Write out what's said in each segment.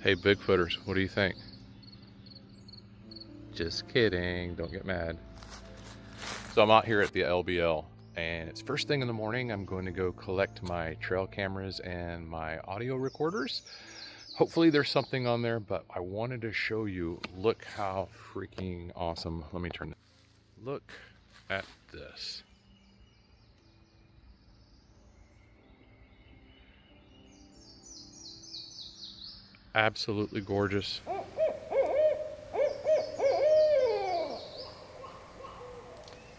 Hey Bigfooters, what do you think? Just kidding, don't get mad. So I'm out here at the LBL and it's first thing in the morning. I'm going to go collect my trail cameras and my audio recorders. Hopefully there's something on there, but I wanted to show you, look how freaking awesome. Let me turn it. Look at this. Absolutely gorgeous.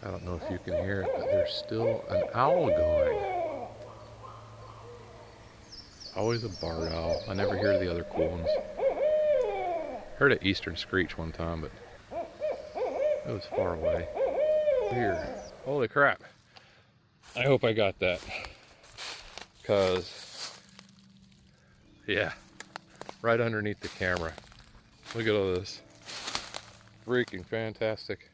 I don't know if you can hear it, but there's still an owl going. Always a barred owl. I never hear the other cool ones. Heard an eastern screech one time, but it was far away. Here. Holy crap. I hope I got that. Because, yeah, right underneath the camera. Look at all this. Freaking fantastic.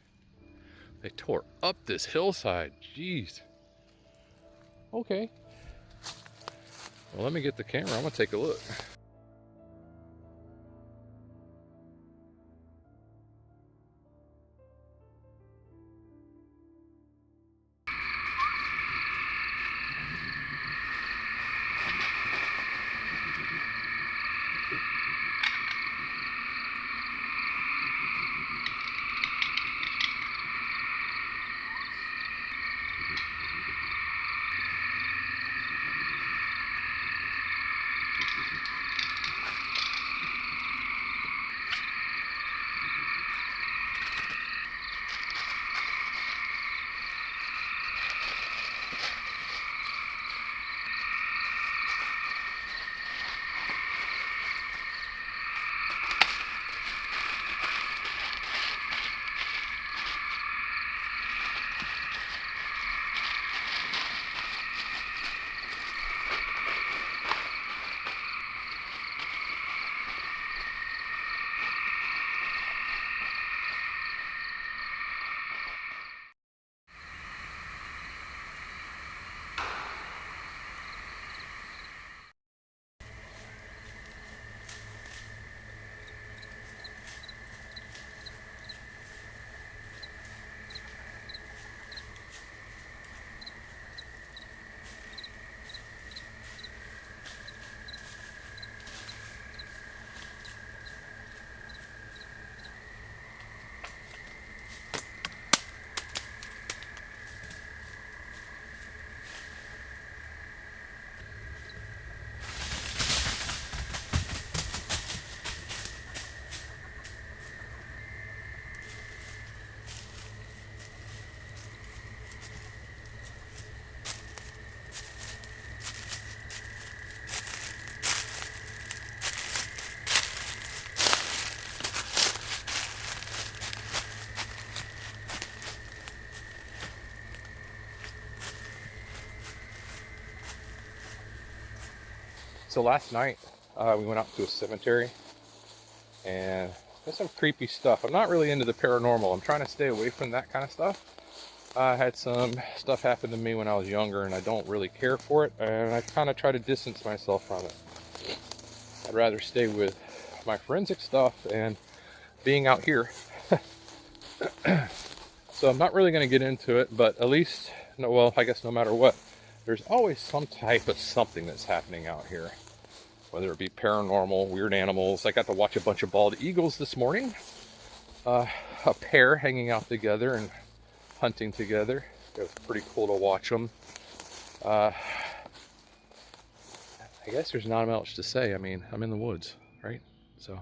They tore up this hillside. Jeez. Okay. Well, let me get the camera. I'm going to take a look. So last night we went out to a cemetery and there's some creepy stuff. I'm not really into the paranormal. I'm trying to stay away from that kind of stuff. I had some stuff happen to me when I was younger and I don't really care for it, and I kind of try to distance myself from it. I'd rather stay with my forensic stuff and being out here. So I'm not really going to get into it, but at least, well, I guess no matter what, there's always some type of something that's happening out here. Whether it be paranormal, weird animals. I got to watch a bunch of bald eagles this morning. A pair hanging out together and hunting together. It was pretty cool to watch them. I guess there's not much to say. I mean, I'm in the woods, right? So,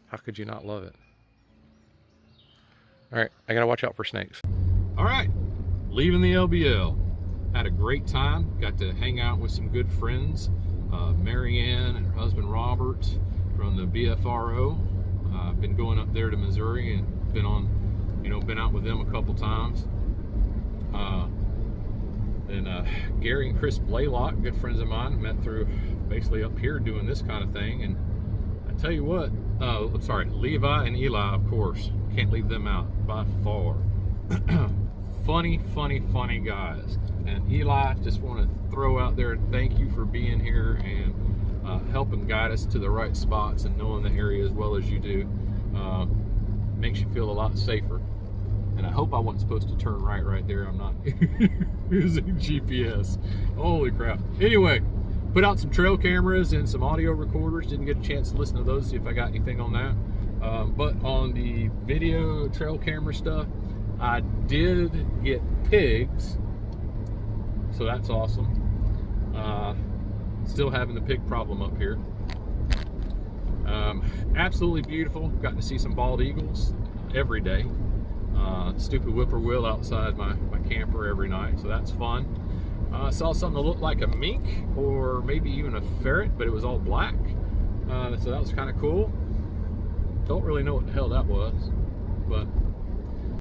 how could you not love it? All right, I gotta watch out for snakes. All right, leaving the LBL. Had a great time. Got to hang out with some good friends. Marianne and her husband Robert from the BFRO. Been going up there to Missouri and been out with them a couple times. Then Gary and Chris Blaylock, good friends of mine, met through basically up here doing this kind of thing. And I tell you what, I'm sorry, Levi and Eli, of course, can't leave them out by far. Funny guys. And Eli, just want to throw out there, thank you for being here and helping guide us to the right spots and knowing the area as well as you do makes you feel a lot safer. And I hope I wasn't supposed to turn right there. I'm not using GPS. Holy crap. Anyway, put out some trail cameras and some audio recorders. Didn't get a chance to listen to those, see if I got anything on that. But on the video trail camera stuff, I did get pigs. So that's awesome. Still having the pig problem up here. Absolutely beautiful. Got to see some bald eagles every day. Stupid whippoorwill outside my camper every night, so that's fun. I saw something that looked like a mink or maybe even a ferret, but it was all black. So that was kind of cool. Don't really know what the hell that was, but